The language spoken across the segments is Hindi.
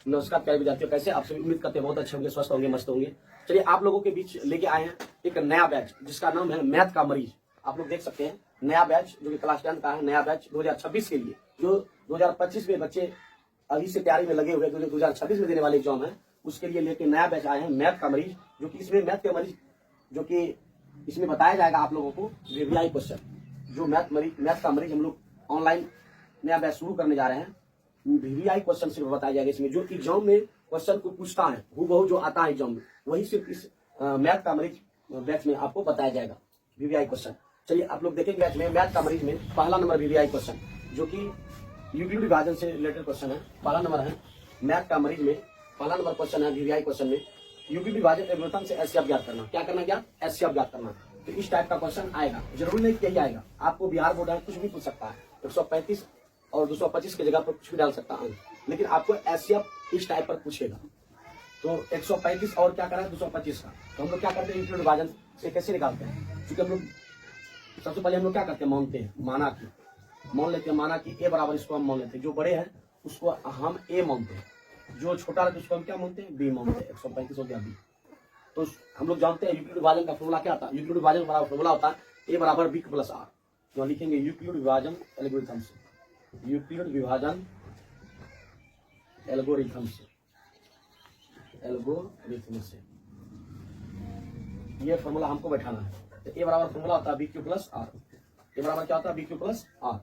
नमस्कार प्यारे विद्यार्थियों, कैसे आप सभी? उम्मीद करते हैं बहुत अच्छे होंगे, स्वस्थ होंगे, मस्त होंगे। चलिए आप लोगों के बीच लेके आए हैं एक नया बैच जिसका नाम है मैथ का मरीज। आप लोग देख सकते हैं नया बैच जो कि क्लास 10 का है, नया बैच 2026 के लिए। जो 2025 में बच्चे अभी से तैयारी में लगे हुए, जो 2026 में देने वाले एग्जाम है, उसके लिए लेके नया बैच आए हैं मैथ का मरीज। जो कि इसमें मैथ के मरीज जो कि इसमें बताया जाएगा आप लोगों को वीवीआई क्वेश्चन। जो मैथ का मरीज हम लोग ऑनलाइन नया बैच शुरू करने जा रहे हैं। वीवीआई क्वेश्चन सिर्फ बताया जाएगा इसमें, जो एग्जाम में क्वेश्चन को पूछता है हूबहू जो आता है एग्जाम में, वही सिर्फ इस मैथ का मरीज बैच में आपको बताया जाएगा वीवीआई क्वेश्चन। चलिए आप लोग देखेंगे बैच में मैथ का मरीज में पहला नंबर वीवीआई क्वेश्चन, जो कि यूक्लिड विभाजन से रिलेटेड क्वेश्चन है। पहला नंबर है मैथ का मरीज में, पहला नंबर क्वेश्चन है वीवीआई क्वेश्चन में यूक्लिड विभाजन एल्गोरिथम से एचसीएफ ज्ञात करना। क्या करना? क्या? एचसीएफ ज्ञात करना। तो इस टाइप का क्वेश्चन आएगा, जरूरी नहीं कि यही आएगा, आपको बिहार बोर्ड है कुछ भी पूछ सकता है। 135 और 225 की जगह पर कुछ भी डाल सकता है, लेकिन आपको एचसीएफ इस टाइप पर पूछेगा। तो 135 और क्या करा है 225 का, तो हम लोग क्या करते हैं यूक्लिड विभाजन से कैसे निकालते हैं? क्योंकि हम लोग सबसे पहले हम लोग क्या करते हैं, मानते हैं, मान लेते हैं माना कि ए बराबर, इसको हम मान लेते हैं। जो बड़े हैं उसको हम ए मानते हैं, जो छोटा है उसको हम क्या मानते हैं? बी मानते हैं। 135 हो गया बी। तो हम लोग जानते हैं यूक्लिड विभाजन का फॉर्मूला क्या था। यूक्लिड विभाजन का फॉर्मूला होता है ए बराबर बी प्लस आर। तो लिखेंगे यूक्लिड विभाजन एल्गोरिथम से, यूक्लिड विभाजन एल्गोरिथम से ये फॉर्मूला हमको बैठाना है। तो ए बराबर फॉर्मूला होता है B Q plus R. A बराबर क्या होता है? B Q plus R.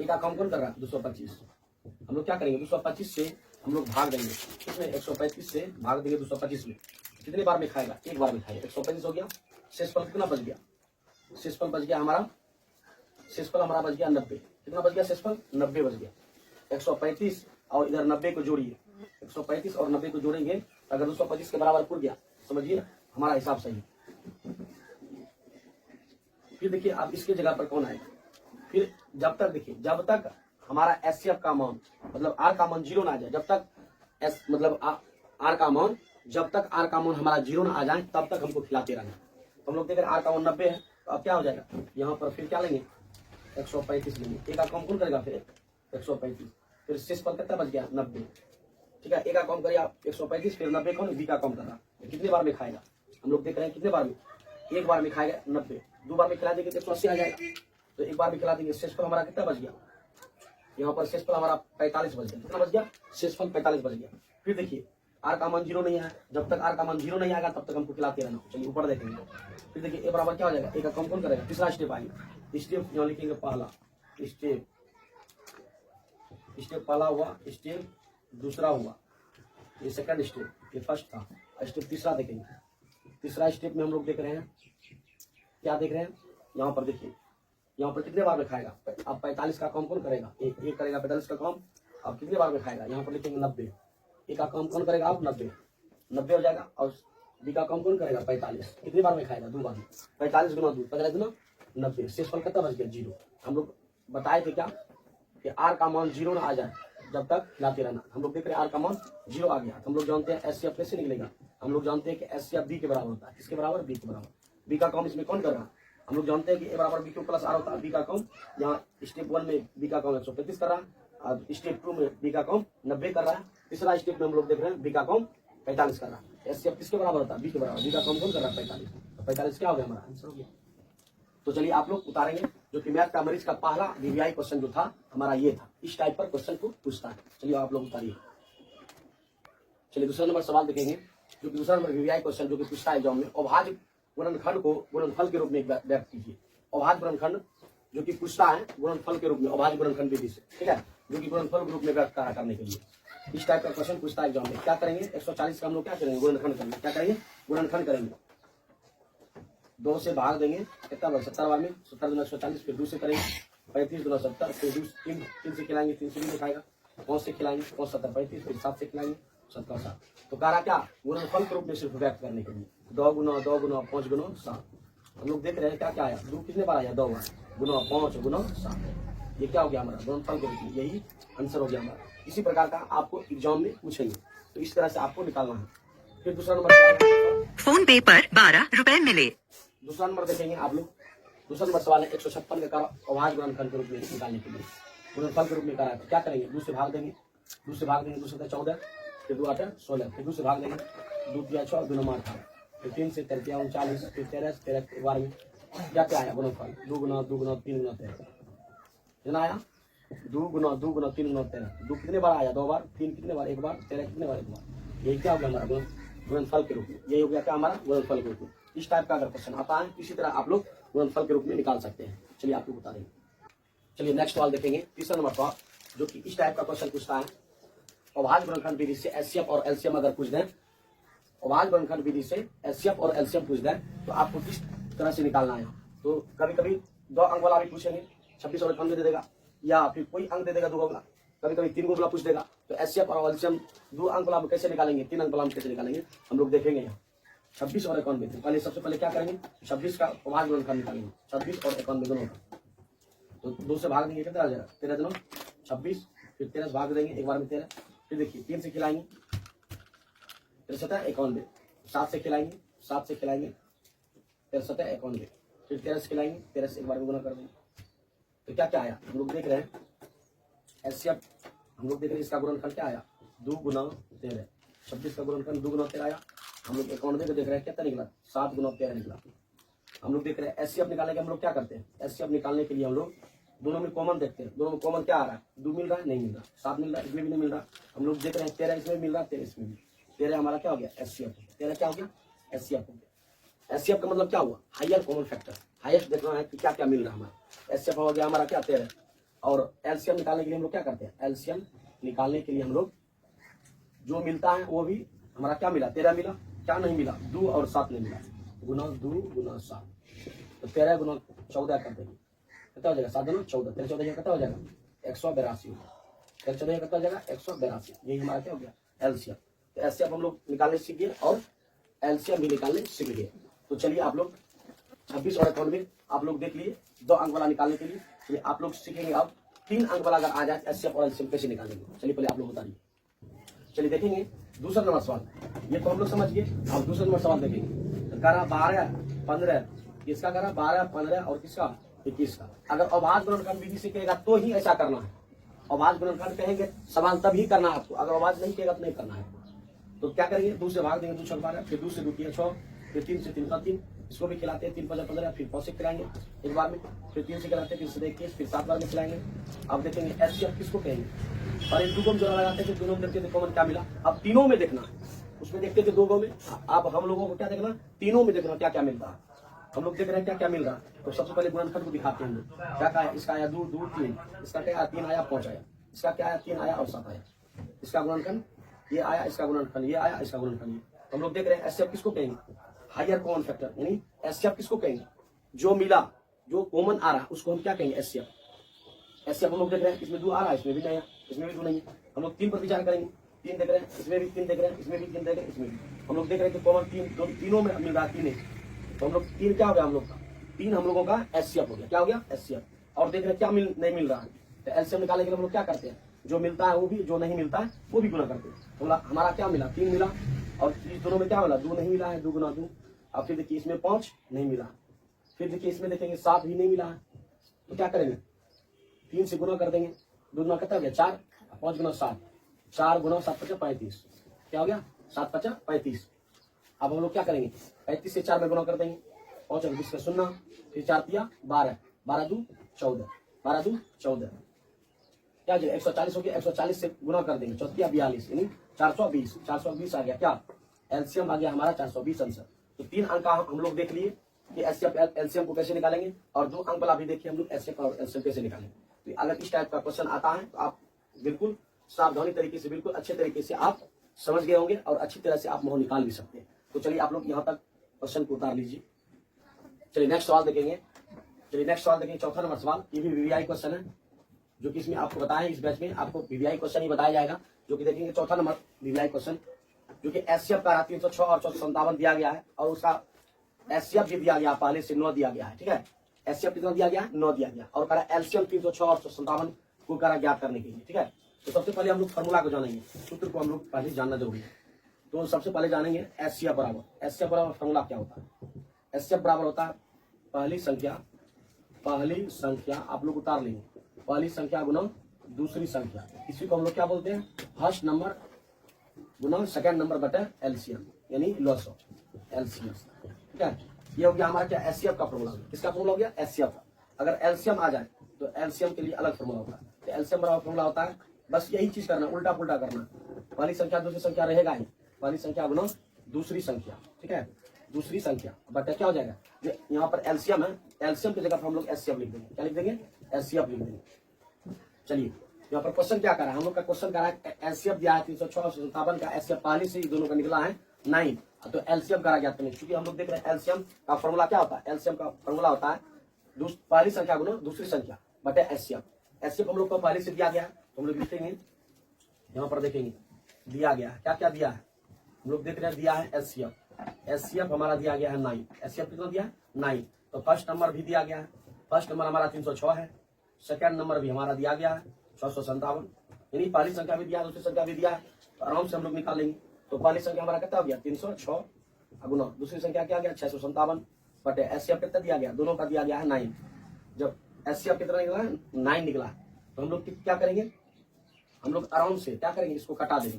A का काम कौन कर रहा है? 225। हम लोग क्या करेंगे? 225 से हम लोग भाग देंगे, कितने? 135 से भाग देंगे 225 में। कितने बार में खाएगा? एक बार में खाएगा। 135 हो गया। शेषफल कितना बच गया? शेषफल बच गया हमारा, शेषफल हमारा बच गया 90। कितना बच गया? शेषफल 90 बच गया। 135 और इधर 90 को जोड़िए, 135 और 90 को जोड़ेंगे, अगर 225 के बराबर पूर गया, समझिए हमारा हिसाब सही है। फिर देखिए अब इसके जगह पर कौन आएगा? फिर जब तक देखिए, जब तक हमारा एचसीएफ का मान मतलब आर का मान 0 ना आ जाए, जब तक एस मतलब आर का मान, जब तक आर का मान हमारा 0 ना आ जाए तब तक हमको खिलाते रहना। तो हम लोग देख रहे आर का मान 90 है, तो अब क्या हो जाएगा यहाँ पर? फिर क्या लेंगे? 135 लेंगे। एक का कम कौन करेगा? फिर 135, फिर शेषफल कितना बच गया? 90। ठीक है, एक का कम करिए आप 135, फिर 90 कौन? बी का कम कर रहा। कितने बार में खाएगा? हम लोग देख रहे हैं कितने बार में? एक बार में खाएगा 90, दो बार में खिला देंगे तो 180 आ जाएगा। तो एक बार में खिला देंगे, शेषफल हमारा कितना बच गया? यहाँ पर शेषफल हमारा 45 बच गया। कितना बच गया? शेषफल 45 बच गया। फिर देखिए आर का मान 0 नहीं है, जब तक आर का मान 0 नहीं आएगा तब तक हमको खिलाते रहना। चलिए ऊपर देखेंगे। फिर देखिए ए बराबर क्या हो जाएगा? ए का कम कौन करेगा? तीसरा स्टेप आएगा। स्टेप यहाँ लिखेंगे पहला स्टेप, स्टेप पहला हुआ, स्टेप दूसरा हुआ, ये सेकंड स्टेप, ये फर्स्ट था। स्टेप तीसरा देखेंगे। तीसरा स्टेप में हम लोग देख रहे हैं, क्या देख रहे हैं? यहाँ पर देखिए, यहाँ पर कितने बार में खाएगा? अब 45 का काम कौन करेगा? एक करेगा 45 का काम। अब कितने बार में खाएगा? यहाँ पर लिखेंगे 90। ए का काम कौन करेगा? आप 90 हो जाएगा। और बी का काम कौन करेगा? 45। कितने बार में खाएगा? 2 बार में। 45 गुना 2, 45 गुना 90। शेषफल कितना बच गया? 0। हम लोग बताए थे क्या कि आर का मान 0 ना आ जाए जब तक खिलाते रहना। हम लोग देख रहे हैं आर का मान 0 आ गया। हम लोग जानते हैं एचसीएफ कैसे निकलेगा। हम लोग जानते हैं कि एचसीएफ बी के बराबर होता है। किसके बराबर? बी के बराबर। बी का काम इसमें कौन कर रहा है? हम लोग जानते हैं कि ए बराबर बी क्यू प्लस आर होता है। बी का काम यहाँ स्टेप 1 में बी का काम 135 कर रहा है, और स्टेप 2 में बी का काम 90 कर रहा है। तीसरा स्टेप में हम लोग देख रहे हैं बी का काम 45 कर रहा है। एचसीएफ किसके बराबर होता है? बी के बराबर। बी का काम कौन कर रहा है? 45। तो 45 क्या हो गया? हमारा आंसर हो गया। तो चलिए आप लोग उतारेंगे, जो कि मैथ का मरीज का पहला वीवीआई क्वेश्चन जो था हमारा ये था, इस टाइप पर क्वेश्चन को पूछता है। चलिए आप लोग उतारिए। चलिए दूसरा नंबर सवाल देखेंगे, जो कि दूसरा नंबर वीवीआई क्वेश्चन जो कि पूछता है एग्जाम में। अभाज्य गुणनखंड को गुणनफल के रूप में व्यक्त कीजिए। अभाज्य गुणनखंड जो कि पूछता है गुणनफल के रूप में, अभाज्य गुणनखंड विधि से, ठीक है, जो कि गुणनफल के रूप में व्यक्त करने के लिए इस टाइप का क्वेश्चन पूछता है एग्जाम में। क्या करेंगे? 140 का हम लोग क्या करेंगे? गुणनखंड करेंगे। क्या करेंगे? गुणनखंड करेंगे। 2 से भाग देंगे, कितना बार? 70 बार में। 70 गुना 140, फिर 2 से करेंगे 35 गुना 70, फिर 3 से खिलाएंगे, 3 से भी दिखाएगा, 5 से खिलाएंगे, 5 70 35, फिर 7 से खिलाएंगे, 7 7। तो कह रहा क्या? गुणनफल के रूप में सिर्फ व्यक्त करने के लिए 2 गुना 5 गुना 7। हम लोग देख रहे हैं क्या क्या आया? 2 कितने बार आया? 2 बार। गुना 5 गुना 7, ये क्या हो गया हमारा? गुणनफल के रूप में। यही आंसर हो गया हमारा। इसी प्रकार का आपको एग्जाम में पूछेंगे, तो इस तरह से आपको निकालना है। फिर दूसरा नंबर, फोन पे पर 12 रुपए मिले। दूसरा नंबर देखेंगे आप लोग। दूसरा नंबर सवाल है 156 का अभाज्य गुणनखंड के रूप में निकालने के लिए, गुणनफल के रूप में करा है। तो क्या करेंगे? 2 से भाग देंगे, 2 से भाग देंगे, 2 से 14, फिर 2 8 16, फिर 2 से भाग देंगे, 2 3 6, 2 9 18, फिर 3 से 3 39, फिर 13 13 12 क्या क्या आया गुणनफल 2 गुना 2 गुना 3 गुना 13 कितना आया 2 गुना 2 गुना 3 गुना 13। 2 कितने बार आया 2 बार, 3 कितने बार 1 बार, 13 कितने बार 1 बार। यही क्या हो गया हमारा गुणनफल के रूप में, यही हो गया क्या हमारा गुणनफल के रूप में। इस टाइप का अगर क्वेश्चन आता है इसी तरह आप लोग गुणनफल के रूप में निकाल सकते हैं। चलिए आपको बता देंगे। चलिए नेक्स्ट सवाल देखेंगे, तीसरा नंबर सवाल जो कि इस टाइप का क्वेश्चन पूछता है। अभाज्य गुणनखंड विधि से एचसीएफ और एलसीएम अगर पूछ दें, अभाज्य गुणनखंड विधि से एचसीएफ और एलसीएम पूछ दें तो आपको किस तरह से निकालना है। तो कभी कभी 2 अंक वाला भी पूछेंगे, 26 और 51 दे देगा, या फिर कोई अंक दे देगा 2 वाला, कभी कभी 3 वाला पूछ देगा। तो एचसीएफ और एलसीएम 2 अंक वाला कैसे निकालेंगे, 3 अंक वाला कैसे निकालेंगे हम लोग देखेंगे यहाँ। 26 और 51 पहले सबसे पहले क्या करेंगे, 26 का अभाज्य गुणनखंड निकालेंगे, 26 और 51 दोनों का। तो 2 से भाग देंगे कितना आ जाएगा 13 दिनों 26, फिर 13 से भाग देंगे एक बार में 13, फिर देखिए 3 से खिलाएंगे 63 51, 7 से खिलाएंगे 7 से खिलाएंगे 63 51, फिर 13 से खिलाएंगे 13 से एक बार में गुना कर देंगे। तो क्या क्या आया हम लोग देख रहे हैं एचसीएफ, हम लोग देख रहे हैं इसका गुणनखंड क्या आया 2 गुना 13, 26 का गुणनखंड 2 गुना 13 आया। हम लोग 91 को देख रहे हैं कितना निकला 7 गुना 13 निकला। हम लोग देख रहे हैं एचसीएफ निकालने के हम लोग क्या करते हैं, एचसीएफ निकालने के लिए हम लोग दोनों में कॉमन देखते हैं, दोनों में कॉमन क्या आ रहा है 2 मिल रहा है नहीं मिल रहा, 7 मिल रहा है इसमें भी नहीं मिल रहा। हम लोग देख रहे हैं 13 इसमें मिल रहा है 13 इसमें भी, 13 हमारा क्या हो गया एचसीएफ, 13 क्या हो गया एचसीएफ हो गया। एचसीएफ का मतलब क्या हुआ हायर कॉमन फैक्टर, हाईएस्ट देखना है कि क्या क्या मिल रहा है हमारा। एचसीएफ हो गया हमारा क्या 13, और एलसीएम निकालने के लिए हम लोग क्या करते हैं, एलसीएम निकालने के लिए हम लोग जो मिलता है वो भी हमारा क्या मिला 13 मिला, क्या नहीं मिला 2 और 7 नहीं मिला, गुना 2 गुना 7, तो 13 गुना 14 कर देंगे कितना हो जाएगा 7 गुना 14, 13 14 कितना हो जाएगा 182, 13 14 कितना हो जाएगा 182। यही हमारा क्या हो गया एलसीएम। तो एलसीएम हम लोग निकालने सीख गए और एलसीएम भी निकालने सीख गए। तो चलिए आप लोग 26 और 91 आप लोग देख लिए 2 अंक वाला निकालने के लिए। चलिए आप लोग सीखेंगे अब 3 अंक वाला अगर आ जाए एचसीएफ और एलसीएम कैसे निकालेंगे। चलिए पहले आप लोग बताइए। चलिए देखेंगे दूसरा नंबर सवाल, ये तो हम लोग समझ गए। अब दूसरा नंबर सवाल देखेंगे, करा 12 15, किसका करा 12 15 और किसका 21 का। अगर अभाज्य गुणनखंड विधि से कहेगा तो ही ऐसा करना है, अभाज्य गुणनखंड कहेंगे सवाल तभी करना है आपको, अगर अभाज्य नहीं कहेगा तो नहीं करना है। तो क्या करेंगे 2 से भाग देंगे 2 6 12, फिर 2 से 2 3 6, फिर 3 से 3 का 3, इसको भी खिलाते हैं 3 5 15, फिर 5 से खिलाएंगे एक बार में, फिर 3 से खिलाते हैं 3 से 21, फिर 7 बार में खिलाएंगे। अब देखेंगे एचसीएफ किसको कहेंगे, और इन 2 को जोड़ा लगाते हैं, दोनों में देखते थे कॉमन क्या मिला। अब तीनों में देखना है, उसमें देखते थे 2 में, अब हम लोगों को क्या देखना तीनों में देखना क्या क्या मिलता है। हम लोग देख रहे हैं क्या क्या मिल रहा है। तो सबसे पहले गुणनखंड को दिखाते हैं हम लोग क्या क्या है। इसका आया 2 2 3, इसका क्या आया 3 आया 5 आया, इसका क्या आया 3 आया और 7 आया, इसका गुणनखंड ये आया, इसका गुणनखंड ये आया, इसका गुणनखंड ये। हम लोग देख रहे हैं एचसीएफ किसको कहेंगे हायर कॉमन फैक्टर, यानी एचसीएफ किसको कहेंगे जो मिला जो कॉमन आ रहा है उसको हम क्या कहेंगे एचसीएफ। एचसीएफ हम लोग देख रहे हैं इसमें 2 आ रहा है, इसमें भी नहीं है, इसमें भी 2 नहीं है। हम लोग 3 पर विचार करेंगे, 3 देख रहे हैं, इसमें भी 3 देख रहे हैं, इसमें भी 3 देख रहे हैं, इसमें भी हम लोग देख रहे हैं कि कॉमन 3 तीनों में मिल रहा है 3 है। तो हम लोग 3 क्या हो गया हम लोग का 3 हम लोगों का एचसीएफ हो गया, क्या हो गया एचसीएफ। और देख रहे हैं क्या नहीं मिल रहा है, तो एलसीएम निकालने के लिए हम लोग क्या करते हैं जो मिलता है वो भी, जो नहीं मिलता है वो भी गुना करते हैं। तो हमारा क्या मिला 3 मिला, और इस दोनों में क्या मिला 2 नहीं मिला है, 2 गुना 2। अब फिर देखिए इसमें 5 नहीं मिला, फिर देखिए इसमें देखेंगे 7 भी नहीं मिला है। तो क्या करेंगे 3 से गुना कर देंगे, 2 गुना कितना हो गया 4, 5 गुना 7, 4 गुना 7 5 35, क्या हो गया 7 5 35। अब हम लोग क्या करेंगे 35 से 4 में गुना कर देंगे, 5 और 20 का 0, फिर 4 तिया 12, 12 2 14, 12 2 14, क्या 140 हो गया, 140 से गुना कर देंगे, 4 तिया 42 यानी 420, 420 आ गया क्या एलसीएम आ गया हमारा 420 आंसर। तो 3 अंक हम लोग देख लिए कि एलसीएम को कैसे निकालेंगे, और 2 अंक वाला भी देखिए हम लोग एचसीएफ और एलसीएम कैसे निकालेंगे। तो अगर इस टाइप का क्वेश्चन आता है तो आप बिल्कुल सावधानी तरीके से, बिल्कुल अच्छे तरीके से आप समझ गए होंगे और अच्छी तरह से आप मोह निकाल भी सकते हैं। तो चलिए आप लोग यहाँ तक क्वेश्चन को उतार लीजिए। चलिए नेक्स्ट सवाल देखेंगे। चलिए नेक्स्ट सवाल देखेंगे, चौथा नंबर सवाल। ये भी वीवीआई क्वेश्चन है, जो कि इसमें आपको बताया इस बैच में आपको वीवीआई क्वेश्चन ही बताया जाएगा, जो कि देखेंगे चौथा नंबर वीवीआई क्वेश्चन, जो कि एचसीएफ का 306 और 457 दिया गया है, और उसका एचसीएफ भी दिया गया पहले से 9 दिया गया है। ठीक है, एचसीएफ कितना दिया गया 9 दिया गया, और करा एलसीएम 306 और 457 को करा ज्ञात करने के लिए। ठीक है, तो सबसे पहले हम लोग फॉर्मूला को जानेंगे, सूत्र को हम लोग पहले जानना जरूरी है। तो सबसे पहले जानेंगे एचसीएफ बराबर, एचसीएफ बराबर फॉर्मूला क्या होता है। एचसीएफ बराबर होता है पहली संख्या आप लोग उतार लेंगे, पहली संख्या गुना दूसरी संख्या, इसी को हम लोग क्या बोलते हैं, फर्स्ट नंबर गुना सेकंड नंबर बटे एलसीएम, यानी लॉस ऑफ एलसीएम। ठीक है, ये हो गया हमारा क्या, एचसीएफ का फॉर्मूला। किसका फॉर्मूला हो गया, एचसीएफ का। अगर एलसीएम आ जाए तो एलसीएम के लिए अलग फॉर्मूला होता है। तो एलसीएम बराबर फॉर्मूला होता है, बस यही चीज करना, उल्टा पुल्टा करना। पहली संख्या दूसरी संख्या रहेगा ही, पहली संख्या गुना दूसरी संख्या। ठीक है, दूसरी संख्या बटे क्या हो जाएगा, यहाँ पर एलसीएम है, एलसीएम की जगह पर हम लोग एचसीएफ लिख देंगे। क्या लिख देंगे, एचसीएफ लिख देंगे। चलिए, यहाँ पर क्वेश्चन क्या करा है, हम लोग का क्वेश्चन करा है एचसीएफ दिया है 306 का, एचसीएफ पहले से ही दोनों का निकला है 9, तो एलसीएम करा ज्ञात करने। क्योंकि हम लोग देख रहे हैं एलसीएम का फॉर्मूला क्या होता है, एलसीएम का फॉर्मूला होता है पहली संख्या गुना दूसरी संख्या बटे एचसीएफ। एचसीएफ हम लोग को पहले से दिया गया है, तो हम लोग लिखेंगे, यहाँ पर देखेंगे दिया गया है, क्या क्या दिया है, हम लोग देख रहे हैं दिया है एचसीएफ। एचसीएफ हमारा दिया गया है 9, एचसीएफ कितना दिया है 9, तो फर्स्ट नंबर भी दिया गया है, फर्स्ट नंबर हमारा 306 है, सेकंड नंबर भी हमारा दिया गया है 657, यानी पहली संख्या भी दिया है दूसरी संख्या भी दिया है, तो आराम से हम लोग निकाल लेंगे। तो पहली संख्या हमारा कितना हो गया 306 गुना दूसरी संख्या क्या गया 657 बटे एचसीएफ कितना दिया गया, दोनों का दिया गया है 9। जब एचसीएफ कितना निकला है 9 निकला है, तो हम लोग क्या करेंगे, हम लोग आराम से क्या करेंगे, इसको कटा देंगे।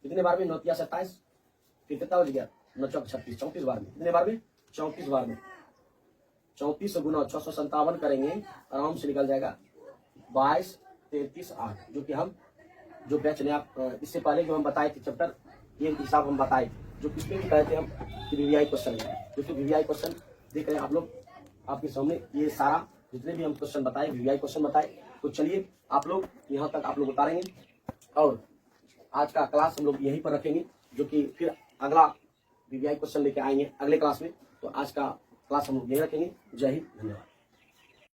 कितने बार में, 9 × 27, फिर कितना हो गया 9 × 36, 34 बार में। कितने बार में, 34 बार में। 34 गुना 657 करेंगे, आराम से निकल जाएगा 22 33 8, जो कि हम जो बैच ने आप इससे पहले जो हम बताए थे चैप्टर, ये हिसाब हम बताए थे, जो किसमें भी कहते हम कि वीवीआई क्वेश्चन है, जो कि वीवीआई क्वेश्चन देख रहे हैं आप लोग, आपके सामने ये सारा जितने भी हम क्वेश्चन बताए वीवीआई क्वेश्चन बताए। तो चलिए आप लोग यहाँ तक आप लोग उतारेंगे, और आज का क्लास हम लोग यहीं पर रखेंगे, जो कि फिर अगला वीवीआई क्वेश्चन लेके आएंगे अगले क्लास में। तो आज का क्लास हम लोग यहीं रखेंगे। जय हिंद, धन्यवाद।